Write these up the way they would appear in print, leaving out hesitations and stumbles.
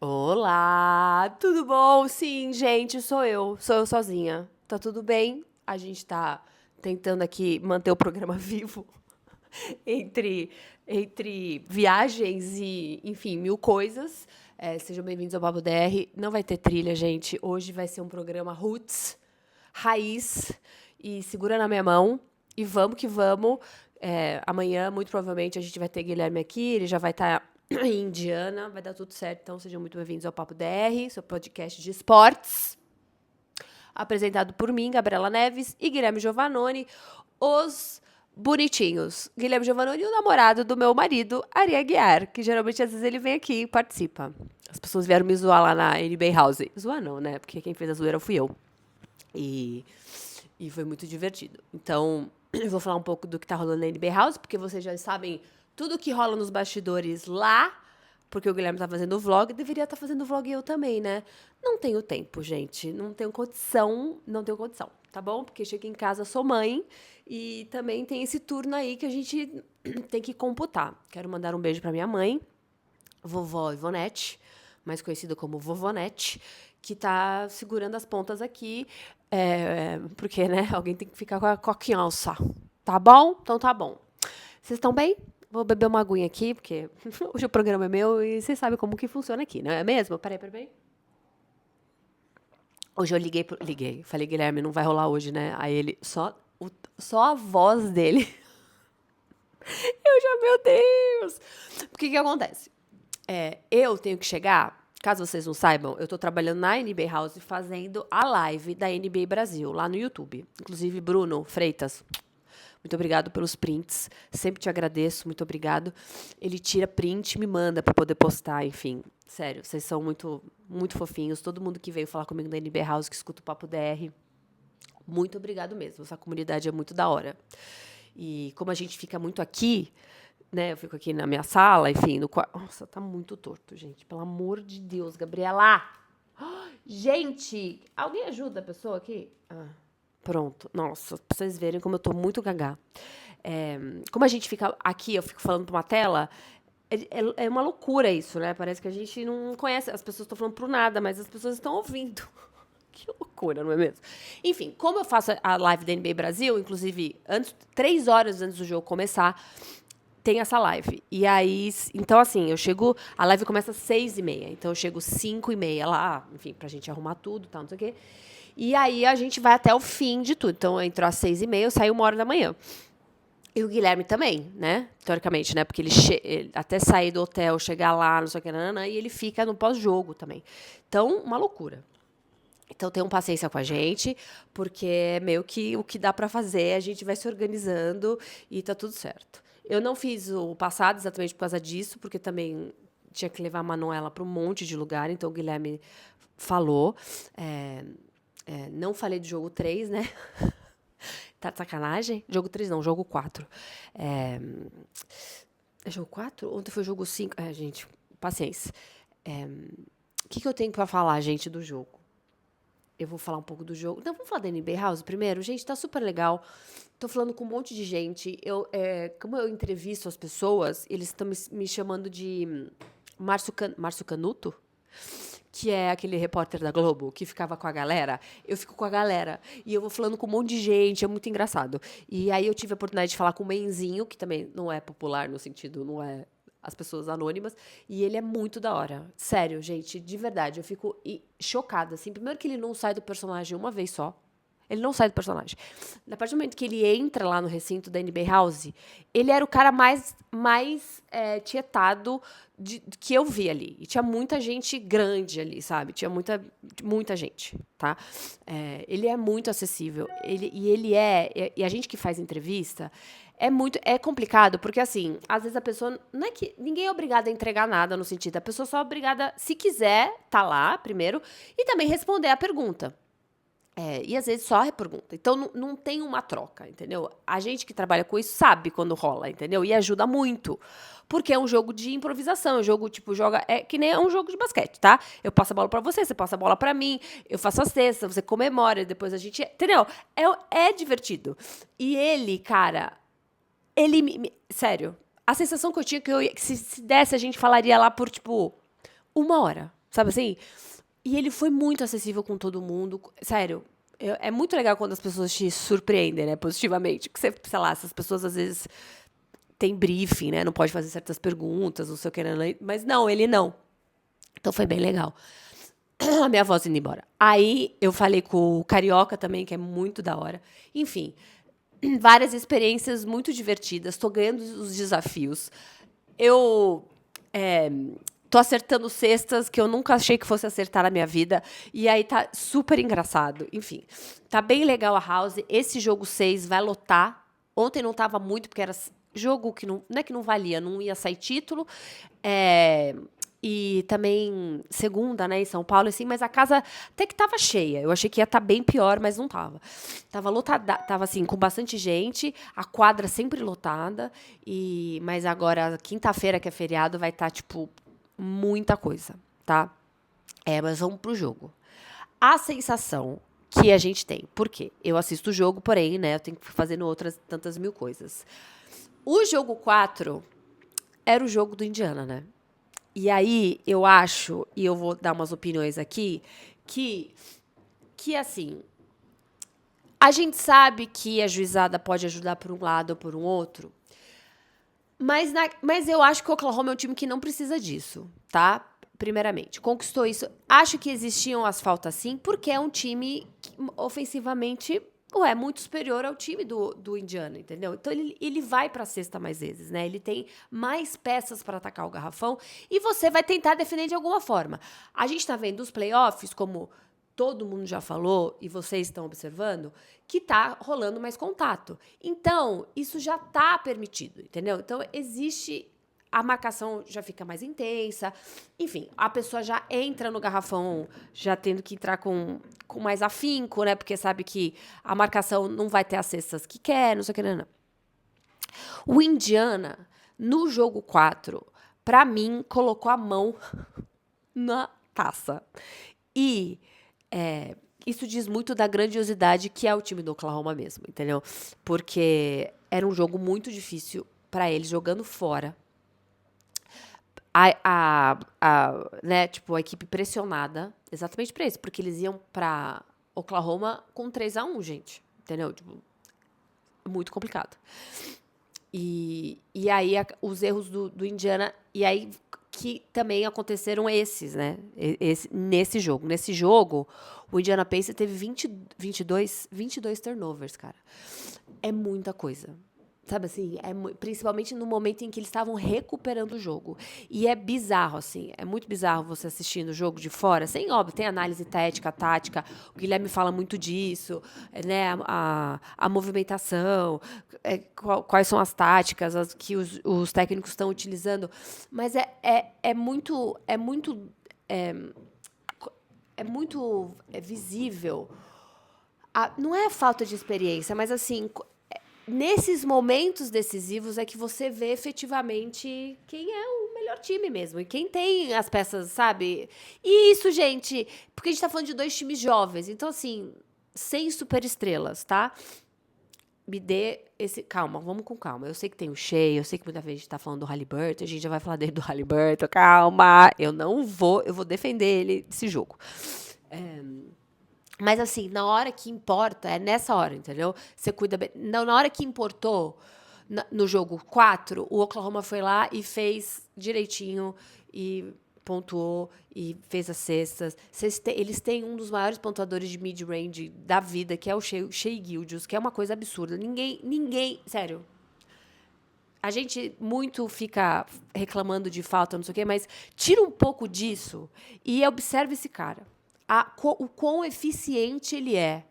Olá, tudo bom? Sim, gente, sou eu sozinha. Tá tudo bem? A gente tá tentando aqui manter o programa vivo entre, entre viagens e, enfim, mil coisas. Sejam bem-vindos ao Papo DR. Não vai ter trilha, gente. Hoje vai ser um programa roots, raiz e segura na minha mão. E vamos que vamos. Amanhã, muito provavelmente, a gente vai ter Guilherme aqui. Ele já vai estar em Indiana. Vai dar tudo certo. Então, sejam muito bem-vindos ao Papo DR, seu podcast de esportes. Apresentado por mim, Gabriela Neves e Guilherme Giovannoni, os bonitinhos. Guilherme Giovannoni e o namorado do meu marido, Ari Aguiar, que geralmente às vezes ele vem aqui e participa. As pessoas vieram me zoar lá na NBA House. Zoar não, né? Porque quem fez a zoeira fui eu. E foi muito divertido. Então, eu vou falar um pouco do que tá rolando na NBA House, porque vocês já sabem tudo que rola nos bastidores lá, porque o Guilherme tá fazendo o vlog, deveria estar fazendo o vlog eu também, né? Não tenho tempo, gente. Não tenho condição, tá bom? Porque chego em casa, sou mãe, e também tem esse turno aí que a gente tem que computar. Quero mandar um beijo pra minha mãe, vovó Ivonete, mais conhecida como Vovonete, que tá segurando as pontas aqui, porque, né, alguém tem que ficar com a criança. Tá bom? Então tá bom. Vocês estão bem? Vou beber uma aguinha aqui, porque hoje o programa é meu e vocês sabem como que funciona aqui, não é mesmo? Peraí. Hoje eu liguei, falei, Guilherme, não vai rolar hoje, né? Aí ele, só a voz dele, eu já, meu Deus! O que acontece? Eu tenho que chegar, caso vocês não saibam, eu tô trabalhando na NBA House fazendo a live da NBA Brasil, lá no YouTube. Inclusive, Bruno Freitas, muito obrigado pelos prints. Sempre te agradeço, muito obrigado. Ele tira print e me manda para poder postar, enfim. Sério, vocês são muito, muito fofinhos. Todo mundo que veio falar comigo da NBA House, que escuta o Papo DR, muito obrigado mesmo. Essa comunidade é muito da hora. E como a gente fica muito aqui, né? Eu fico aqui na minha sala, enfim, no quarto. Nossa, tá muito torto, gente. Pelo amor de Deus, Gabriela! Gente, alguém ajuda a pessoa aqui? Pronto. Nossa, pra vocês verem como eu tô muito gagá. Como a gente fica aqui, eu fico falando pra uma tela, é uma loucura isso, né? Parece que a gente não conhece, as pessoas estão falando pro nada, mas as pessoas estão ouvindo. Que loucura, não é mesmo? Enfim, como eu faço a live da NBA Brasil, inclusive 3 horas antes do jogo começar, tem essa live. E aí, então assim, a live começa às 6h30, então eu chego 5h30 lá, enfim, pra gente arrumar tudo, tal, não sei o quê. E aí a gente vai até o fim de tudo. Então, eu entro às 6h30, eu saio 1h da manhã. E o Guilherme também, né? Teoricamente, né? Porque ele até sair do hotel, chegar lá, não sei o que, e ele fica no pós-jogo também. Então, uma loucura. Então, tenham paciência com a gente, porque é meio que o que dá pra fazer, a gente vai se organizando e tá tudo certo. Eu não fiz o passado exatamente por causa disso, porque também tinha que levar a Manuela para um monte de lugar, então o Guilherme falou. Não falei do jogo 3, né? Tá de sacanagem? Jogo 3 não, jogo 4. É jogo 4? Ontem foi jogo 5. Gente, paciência. O que eu tenho pra falar, gente, do jogo? Eu vou falar um pouco do jogo. Não, vamos falar da NBA House primeiro? Gente, tá super legal. Tô falando com um monte de gente. Como eu entrevisto as pessoas, eles estão me chamando de Márcio Canuto, que é aquele repórter da Globo que ficava com a galera. Eu fico com a galera. E eu vou falando com um monte de gente, é muito engraçado. E aí eu tive a oportunidade de falar com o Menzinho, que também não é popular no sentido, não é as pessoas anônimas, e ele é muito da hora. Sério, gente, de verdade, eu fico chocada, assim. Primeiro que ele não sai do personagem uma vez só. Ele não sai do personagem. A partir do momento que ele entra lá no recinto da NBA House, ele era o cara mais tietado que eu vi ali. E tinha muita gente grande ali, sabe? Tinha muita gente, tá? Ele é muito acessível. E a gente que faz entrevista é complicado, porque assim, às vezes a pessoa, não é que ninguém é obrigado a entregar nada no sentido, a pessoa só é obrigada, se quiser, tá lá primeiro, e também responder a pergunta. E às vezes só a pergunta. Então não tem uma troca, entendeu? A gente que trabalha com isso sabe quando rola, entendeu? E ajuda muito. Porque é um jogo de improvisação, é um jogo, tipo, é que nem um jogo de basquete, tá? Eu passo a bola pra você passa a bola pra mim, eu faço a cesta, você comemora, depois a gente. Entendeu? É divertido. E ele, cara, sério, a sensação que eu tinha que se desse, a gente falaria lá por, tipo, 1 hora. sabe assim? E ele foi muito acessível com todo mundo. Sério, é muito legal quando as pessoas te surpreendem, né, positivamente. Que você, sei lá, essas pessoas às vezes têm briefing, né, não pode fazer certas perguntas, não sei o que, mas não, ele não. Então foi bem legal. A minha voz indo embora. Aí eu falei com o Carioca também, que é muito da hora. Enfim, várias experiências muito divertidas. Tô ganhando os desafios. Eu tô acertando cestas que eu nunca achei que fosse acertar na minha vida. E aí tá super engraçado. Enfim, tá bem legal a house. Esse jogo 6 vai lotar. Ontem não tava muito, porque era jogo que não é que não valia, não ia sair título. E também segunda, né, em São Paulo, assim, mas a casa até que tava cheia. Eu achei que ia estar bem pior, mas não tava. Tava lotada, tava assim, com bastante gente, a quadra sempre lotada, mas agora, quinta-feira, que é feriado, vai estar, tipo, muita coisa, tá? Mas vamos pro jogo. A sensação que a gente tem, por quê? Eu assisto o jogo, porém, né, eu tenho que ir fazendo outras tantas mil coisas. O jogo 4 era o jogo do Indiana, né? E aí, eu acho, e eu vou dar umas opiniões aqui, que assim, a gente sabe que a juizada pode ajudar por um lado ou por um outro, mas eu acho que o Oklahoma é um time que não precisa disso, tá? Primeiramente, conquistou isso. Acho que existiam as faltas sim, porque é um time que, ofensivamente muito superior ao time do Indiana, entendeu? Então ele vai pra cesta mais vezes, né? Ele tem mais peças para atacar o garrafão e você vai tentar defender de alguma forma. A gente tá vendo os playoffs, como todo mundo já falou e vocês estão observando, que tá rolando mais contato. Então, isso já tá permitido, entendeu? Então, existe a marcação já fica mais intensa. Enfim, a pessoa já entra no garrafão já tendo que entrar com mais afinco, né? Porque sabe que a marcação não vai ter as cestas que quer, não sei o que, não. O Indiana, no jogo 4, pra mim, colocou a mão na taça. E isso diz muito da grandiosidade que é o time do Oklahoma mesmo, entendeu? Porque era um jogo muito difícil pra eles, jogando fora. Né, tipo, a equipe pressionada, exatamente pra isso, porque eles iam pra Oklahoma com 3-1, gente, entendeu? Tipo, muito complicado. E aí os erros do Indiana, e aí que também aconteceram esses, né? Nesse jogo. Nesse jogo, o Indiana Pacers teve 22 turnovers, cara. É muita coisa. Sabe assim, principalmente no momento em que eles estavam recuperando o jogo. E é bizarro, assim, é muito bizarro você assistindo o jogo de fora, sem, óbvio, tem análise tática, o Guilherme fala muito disso, né, a movimentação, quais são as táticas que os técnicos estão utilizando, mas é muito visível, não é falta de experiência, mas assim, nesses momentos decisivos é que você vê efetivamente quem é o melhor time mesmo. E quem tem as peças, sabe? E isso, gente, porque a gente tá falando de 2 times jovens. Então, assim, sem superestrelas, tá? Me dê esse... Calma, vamos com calma. Eu sei que tem o Shea, eu sei que muita gente tá falando do Haliburton, a gente já vai falar dele do Haliburton. Calma, eu vou defender ele desse jogo. Mas, assim, na hora que importa, é nessa hora, entendeu? Você cuida bem. Na hora que importou, no jogo 4, o Oklahoma foi lá e fez direitinho e pontuou e fez as cestas. Eles têm um dos maiores pontuadores de mid-range da vida, que é o Shea Gilgeous, que é uma coisa absurda. Ninguém, sério. A gente muito fica reclamando de falta, não sei o quê, mas tira um pouco disso e observe esse cara. O quão eficiente ele é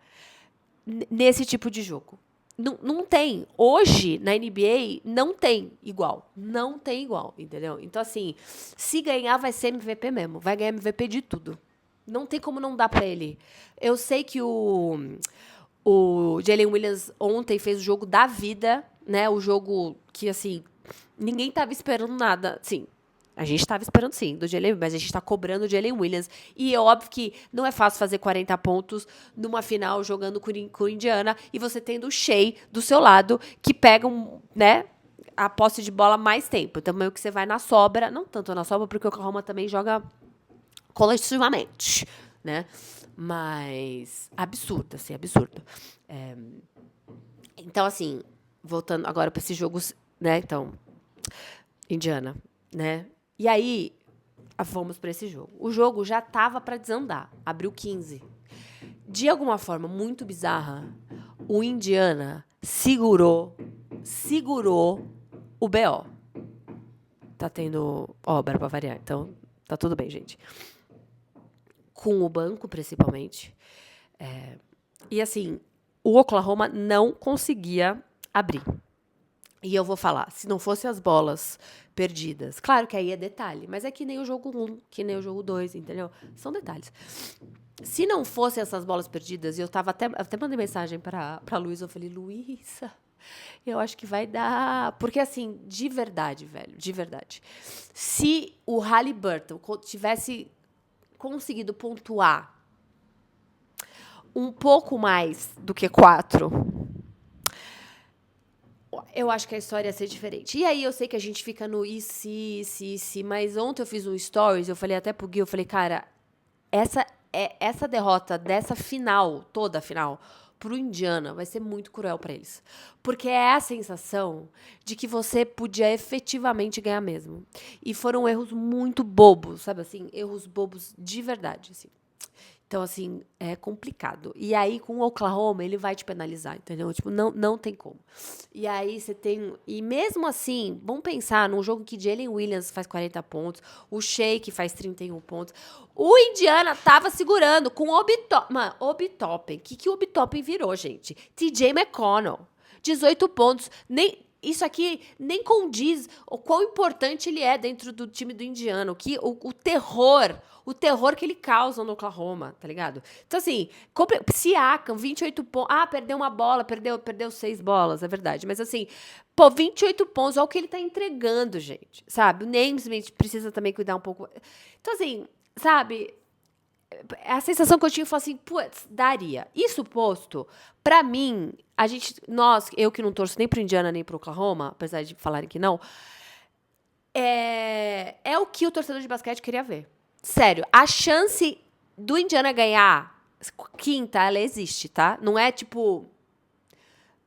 nesse tipo de jogo. Não tem. Hoje, na NBA, não tem igual. Não tem igual, entendeu? Então, assim, se ganhar, vai ser MVP mesmo. Vai ganhar MVP de tudo. Não tem como não dar pra ele. Eu sei que o Jalen Williams ontem fez o jogo da vida, né? O jogo que, assim, ninguém tava esperando nada. Sim, a gente estava esperando, sim, do Jalen Williams, mas a gente está cobrando o Jalen Williams. E é óbvio que não é fácil fazer 40 pontos numa final jogando com o Indiana e você tendo o Shea do seu lado, que pega né, a posse de bola mais tempo. Então, meio que você vai na sobra, não tanto na sobra, porque o Oklahoma também joga coletivamente, né? Mas absurdo, assim, absurdo. Então, assim, voltando agora para esses jogos, né? Então, Indiana, né? E aí, fomos para esse jogo. O jogo já tava para desandar, abriu 15. De alguma forma muito bizarra, o Indiana segurou o BO. Tá tendo obra pra variar, então tá tudo bem, gente. Com o banco, principalmente. E assim, o Oklahoma não conseguia abrir. E eu vou falar, se não fossem as bolas perdidas, claro que aí é detalhe, mas é que nem o jogo 1, que nem o jogo 2, entendeu? São detalhes. Se não fossem essas bolas perdidas, e eu até mandei mensagem pra Luísa, eu falei, Luísa, eu acho que vai dar. Porque, assim, de verdade, velho, de verdade. Se o Haliburton tivesse conseguido pontuar um pouco mais do que 4, eu acho que a história ia ser diferente. E aí eu sei que a gente fica no e se, mas ontem eu fiz um stories, eu falei até pro Gui, eu falei, cara, essa derrota dessa final, toda a final, pro Indiana, vai ser muito cruel pra eles. Porque é a sensação de que você podia efetivamente ganhar mesmo. E foram erros muito bobos, sabe assim? Erros bobos de verdade, assim. Então, assim, é complicado. E aí, com o Oklahoma, ele vai te penalizar, entendeu? Tipo, não tem como. E aí, você tem... E mesmo assim, vamos pensar num jogo que Jalen Williams faz 40 pontos, o Shake faz 31 pontos. O Indiana tava segurando com o Obi-Toppin. Mano, Obi-Toppin. O que o Obi-Toppin virou, gente? TJ McConnell. 18 pontos. Isso aqui nem condiz o quão importante ele é dentro do time do Indiana. O terror que ele causa no Oklahoma, tá ligado? Então, assim, Siakam, 28 pontos. Ah, perdeu uma bola, perdeu 6 bolas, é verdade. Mas, assim, 28 pontos, olha o que ele tá entregando, gente, sabe? O Naismith precisa também cuidar um pouco. Então, assim, sabe... A sensação que eu tinha foi assim, putz, daria. Isso posto, pra mim, eu que não torço nem pro Indiana nem pro Oklahoma, apesar de falarem que não, é o que o torcedor de basquete queria ver. Sério, a chance do Indiana ganhar quinta, ela existe, tá? Não é tipo...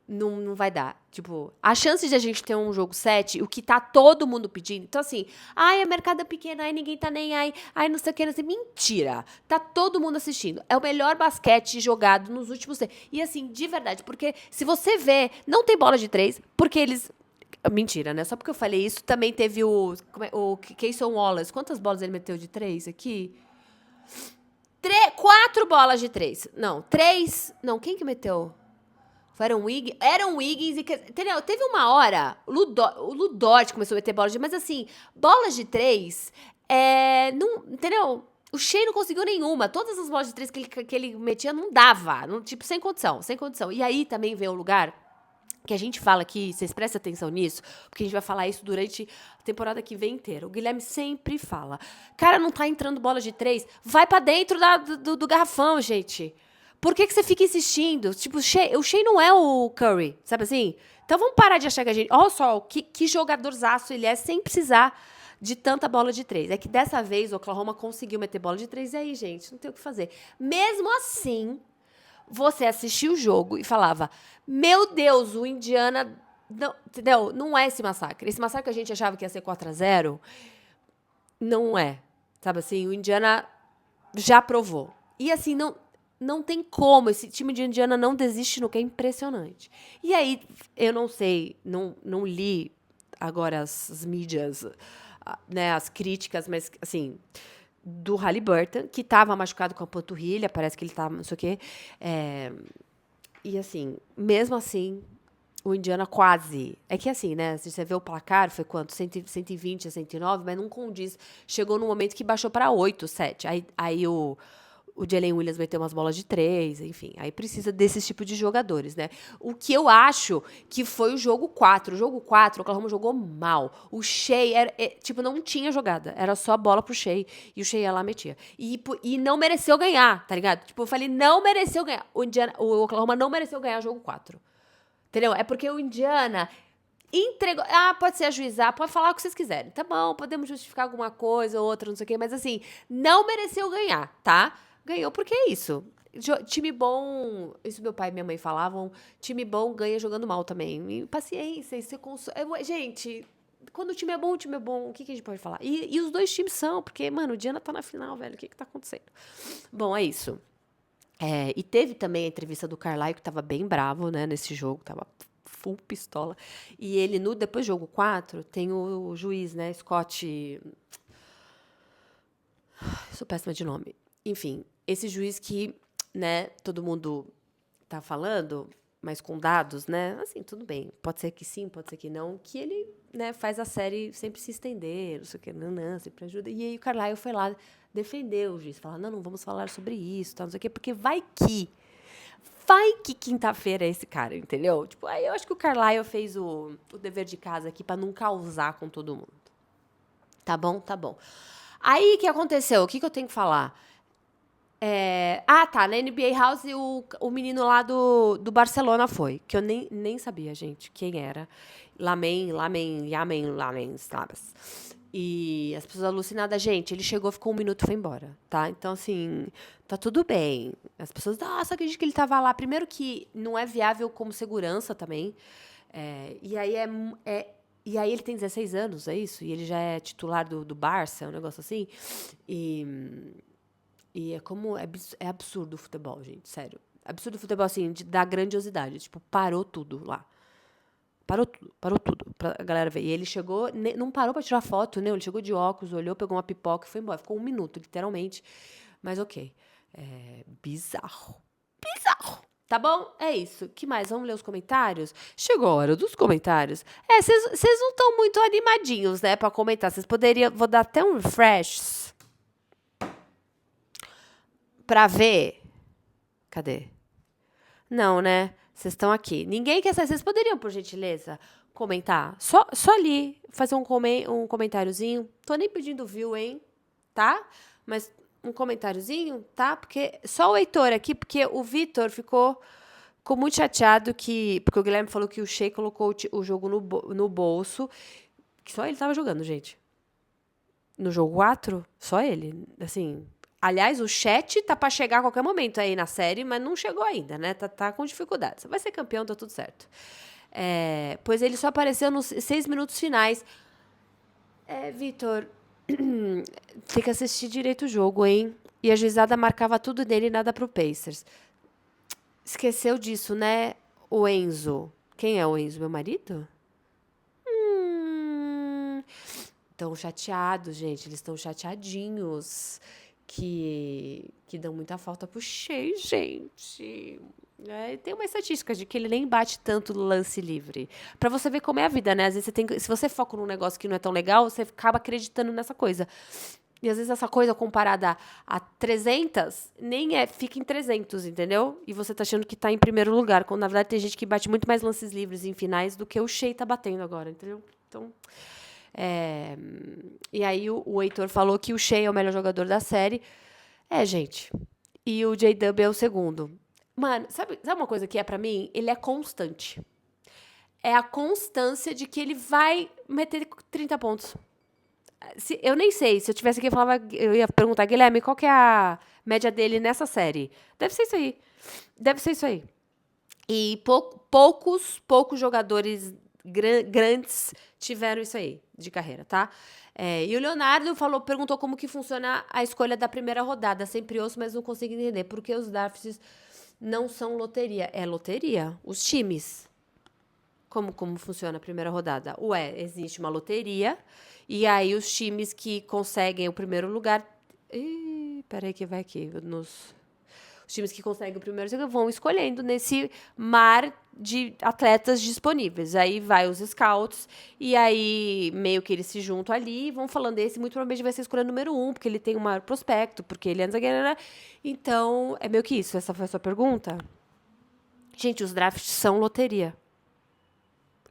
Não vai dar. Tipo, a chance de a gente ter um jogo 7, o que tá todo mundo pedindo. Então, assim, ai, a mercado é pequeno, ai, ninguém tá nem aí, ai, não sei o que, não sei. Mentira. Tá todo mundo assistindo. É o melhor basquete jogado nos últimos tempos. E, assim, de verdade, porque se você vê, não tem bola de 3, porque eles. Mentira, né? Só porque eu falei isso, também teve o Cason Wallace. Quantas bolas ele meteu de 3 aqui? 4 bolas de 3. Não, 3. Não, quem que meteu? Eram Wiggins, entendeu? Teve uma hora, o Ludort começou a meter bolas de... Mas assim, bolas de 3, não, entendeu? O Shea não conseguiu nenhuma. Todas as bolas de 3 que ele metia não dava. Não, tipo, sem condição. E aí também vem um lugar que a gente fala aqui, vocês prestem atenção nisso, porque a gente vai falar isso durante a temporada que vem inteira. O Guilherme sempre fala, cara, não tá entrando bola de 3, vai pra dentro do garrafão, gente. Por que você fica insistindo? Tipo, o Shea não é o Curry, sabe assim? Então vamos parar de achar que a gente... Olha só, que jogadorzaço ele é, sem precisar de tanta bola de 3. É que dessa vez o Oklahoma conseguiu meter bola de 3, e aí, gente, não tem o que fazer. Mesmo assim, você assistia o jogo e falava, meu Deus, o Indiana... Não, entendeu? Não é esse massacre. Esse massacre que a gente achava que ia ser 4-0, não é. Sabe assim, o Indiana já provou. E assim, não tem como. Esse time de Indiana não desiste no que é impressionante. E aí, eu não sei, não li agora as mídias, né, as críticas, mas, assim, do Haliburton, que estava machucado com a panturrilha, parece que ele estava, não sei o quê. E, assim, mesmo assim, o Indiana quase... É que, assim, né, se você vê o placar, foi quanto? 120 a 109, mas não condiz. Chegou num momento que baixou para 8, 7. Aí o Jalen Williams meteu umas bolas de 3, enfim. Aí precisa desse tipo de jogadores, né? O que eu acho que foi o jogo 4. O jogo 4, o Oklahoma jogou mal. O Shea, tipo, não tinha jogada. Era só a bola pro Shea. E o Shea ia lá e metia. E não mereceu ganhar, tá ligado? Tipo, eu falei, não mereceu ganhar. O Oklahoma não mereceu ganhar o jogo 4. Entendeu? É porque o Indiana... entregou. Pode ser ajuizar, pode falar o que vocês quiserem. Tá bom, podemos justificar alguma coisa ou outra, não sei o quê, mas assim, não mereceu ganhar, tá? Ganhou porque é isso. Time bom, isso meu pai e minha mãe falavam, time bom ganha jogando mal também. E paciência, gente, quando o time é bom, o que a gente pode falar? E os dois times são, porque, mano, o Diana tá na final, velho, o que tá acontecendo? Bom, é isso. E teve também a entrevista do Carlyle, que tava bem bravo, né, nesse jogo, tava full pistola. E ele, depois do jogo 4, tem o juiz, né, Scott... Sou péssima de nome. Enfim, esse juiz que, né, todo mundo tá falando, mas com dados, né, assim, tudo bem. Pode ser que sim, pode ser que não, que ele, né, faz a série sempre se estender, não sei o que, não, sempre ajuda. E aí o Carlyle foi lá defender o juiz, falar, não vamos falar sobre isso, tá, não sei o quê, porque vai que quinta-feira é esse cara, entendeu? Tipo, aí eu acho que o Carlyle fez o dever de casa aqui pra não causar com todo mundo. Tá bom? Tá bom. Aí, o que aconteceu? O que eu tenho que falar? Tá. Na NBA House, o menino lá do Barcelona foi. Que eu nem sabia, gente, quem era. Lamen, Slabas. E as pessoas alucinadas. Gente, ele chegou, ficou 1 minuto e foi embora, tá? Então, assim, tá tudo bem. As pessoas, só acredito que ele tava lá. Primeiro que não é viável como segurança também. E aí E aí ele tem 16 anos, é isso? E ele já é titular do Barça, um negócio assim. E é absurdo o futebol, gente, sério. Absurdo o futebol, assim, da grandiosidade. Tipo, parou tudo lá. Parou tudo pra galera ver. E ele chegou, não parou pra tirar foto, né? Ele chegou de óculos, olhou, pegou uma pipoca e foi embora. Ficou 1 minuto, literalmente. Mas ok. Bizarro. Tá bom? É isso. Que mais? Vamos ler os comentários? Chegou a hora dos comentários. Vocês não estão muito animadinhos, né, pra comentar. Vocês poderiam... Vou dar até um refresh pra ver. Cadê? Não, né? Vocês estão aqui. Ninguém quer saber. Vocês poderiam, por gentileza, comentar? Só ali, fazer um comentáriozinho. Tô nem pedindo view, hein? Tá? Mas um comentáriozinho, tá? Porque só o Heitor aqui, porque o Vitor ficou muito chateado porque o Guilherme falou que o Shea colocou o jogo no bolso, que só ele tava jogando, gente. No jogo 4, só ele. Assim, aliás, o chat tá pra chegar a qualquer momento aí na série, mas não chegou ainda, né? Tá com dificuldades. Vai ser campeão, tá tudo certo. Pois ele só apareceu nos 6 minutos finais. Vitor, tem que assistir direito o jogo, hein? E a juizada marcava tudo dele e nada pro Pacers. Esqueceu disso, né, o Enzo? Quem é o Enzo? Meu marido? Estão chateados, gente. Eles estão chateadinhos. Que dão muita falta pro Shea, gente. Tem uma estatística de que ele nem bate tanto no lance livre. Pra você ver como é a vida, né? Às vezes se você foca num negócio que não é tão legal, você acaba acreditando nessa coisa. E às vezes essa coisa comparada a 300, fica em 300, entendeu? E você tá achando que tá em primeiro lugar, quando na verdade tem gente que bate muito mais lances livres em finais do que o Shea tá batendo agora, entendeu? Então, e aí o Heitor falou que o Shea é o melhor jogador da série. Gente. E o J-Dub é o segundo. Mano, sabe uma coisa que é pra mim? Ele é constante. É a constância de que ele vai meter 30 pontos. Eu nem sei. Se eu tivesse aqui, eu ia perguntar, Guilherme, qual que é a média dele nessa série? Deve ser isso aí. E poucos jogadores grandes tiveram isso aí de carreira, tá? E o Leonardo perguntou como que funciona a escolha da primeira rodada. Sempre ouço, mas não consigo entender. Porque os drafts não são loteria. É loteria. Os times. Como funciona a primeira rodada? Existe uma loteria. E aí os times que conseguem o primeiro lugar... peraí que vai aqui. Os times que conseguem o primeiro lugar vão escolhendo nesse mar de atletas disponíveis. Aí vai os scouts, e aí meio que eles se juntam ali e vão falando, esse muito provavelmente vai ser a escolha número 1, porque ele tem um maior prospecto, porque ele é... Então, é meio que isso. Essa foi a sua pergunta? Gente, os drafts são loteria.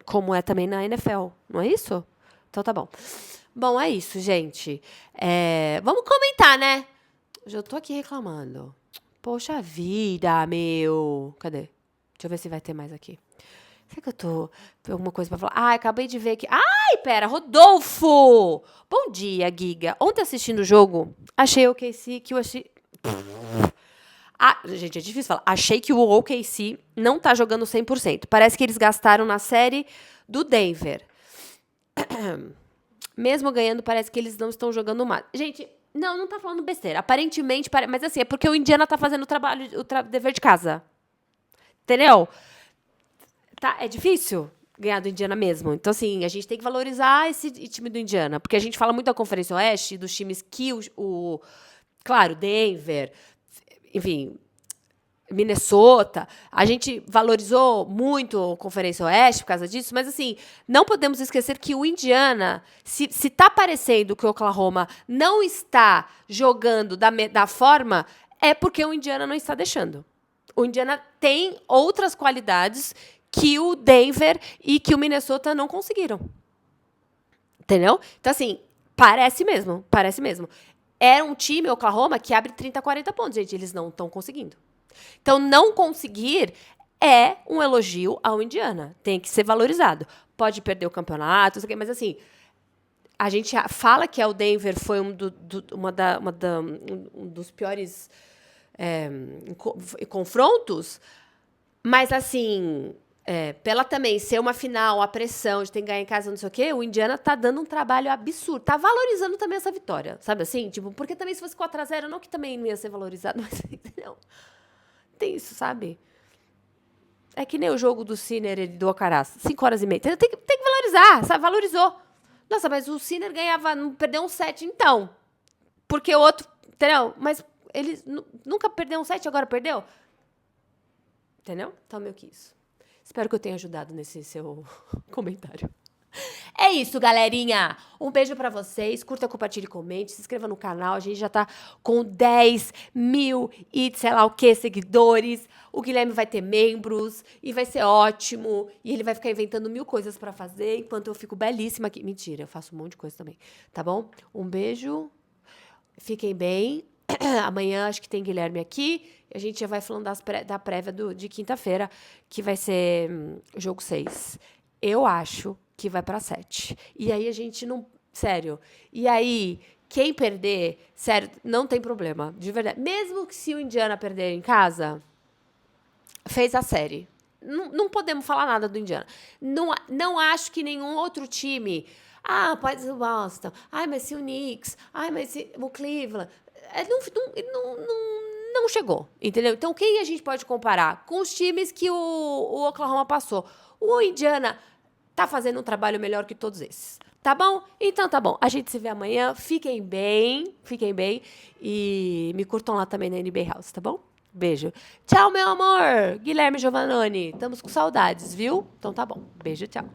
Como é também na NFL, não é isso? Então tá bom. Bom, é isso, gente. Vamos comentar, né? Já tô aqui reclamando. Poxa vida, meu. Cadê? Deixa eu ver se vai ter mais aqui. Será que eu tô com alguma coisa pra falar? Ah, acabei de ver aqui. Ai, pera, Rodolfo! Bom dia, Giga. Ontem assistindo o jogo, achei o OKC que eu achei... Ah, gente, é difícil falar. Achei que o OKC não tá jogando 100%. Parece que eles gastaram na série do Denver. Mesmo ganhando, parece que eles não estão jogando mais. Gente, não tá falando besteira. Aparentemente, mas assim, é porque o Indiana tá fazendo o trabalho, dever de casa. Entendeu? Tá, é difícil ganhar do Indiana mesmo. Então, assim, a gente tem que valorizar esse time do Indiana. Porque a gente fala muito da Conferência Oeste, dos times que claro, Denver, enfim, Minnesota. A gente valorizou muito a Conferência Oeste por causa disso, mas, assim, não podemos esquecer que o Indiana, se tá parecendo que o Oklahoma não está jogando da forma, é porque o Indiana não está deixando. O Indiana tem outras qualidades que o Denver e que o Minnesota não conseguiram. Entendeu? Então, assim, parece mesmo. Era um time, Oklahoma, que abre 30, 40 pontos. Gente, eles não estão conseguindo. Então, não conseguir é um elogio ao Indiana. Tem que ser valorizado. Pode perder o campeonato, mas assim, a gente fala que o Denver foi um dos piores confrontos, mas assim, pela também ser uma final, a pressão de ter que ganhar em casa, não sei o quê, o Indiana tá dando um trabalho absurdo. Tá valorizando também essa vitória, sabe assim? Tipo, porque também se fosse 4-0, não que também não ia ser valorizado, mas entendeu? Tem isso, sabe? É que nem o jogo do Sinner e do Alcaraz, 5h30. Tem que valorizar, sabe? Valorizou. Nossa, mas o Sinner ganhava, perdeu um set, então. Porque o outro, entendeu? Mas ele nunca perdeu um set, agora perdeu. Entendeu? Então, meio que isso. Espero que eu tenha ajudado nesse seu comentário. É isso, galerinha. Um beijo pra vocês. Curta, compartilhe, comente. Se inscreva no canal. A gente já tá com 10 mil e sei lá o que seguidores. O Guilherme vai ter membros e vai ser ótimo. E ele vai ficar inventando 1000 coisas pra fazer enquanto eu fico belíssima aqui. Mentira, eu faço um monte de coisa também. Tá bom? Um beijo. Fiquem bem. Amanhã acho que tem Guilherme aqui. A gente já vai falando da prévia de quinta-feira, que vai ser jogo 6. Eu acho que vai para 7. E aí a gente não... Sério. E aí, quem perder, sério, não tem problema. De verdade. Mesmo que se o Indiana perder em casa, fez a série. Não podemos falar nada do Indiana. Não acho que nenhum outro time... Ah, pode ser o Boston. Ai, mas se o Knicks. Ai, mas se o Cleveland. Não chegou, entendeu? Então, quem a gente pode comparar? Com os times que o Oklahoma passou. O Indiana tá fazendo um trabalho melhor que todos esses. Tá bom? Então tá bom. A gente se vê amanhã. Fiquem bem. E me curtam lá também na NBA House, tá bom? Beijo. Tchau, meu amor. Guilherme Giovannone. Estamos com saudades, viu? Então tá bom. Beijo, tchau.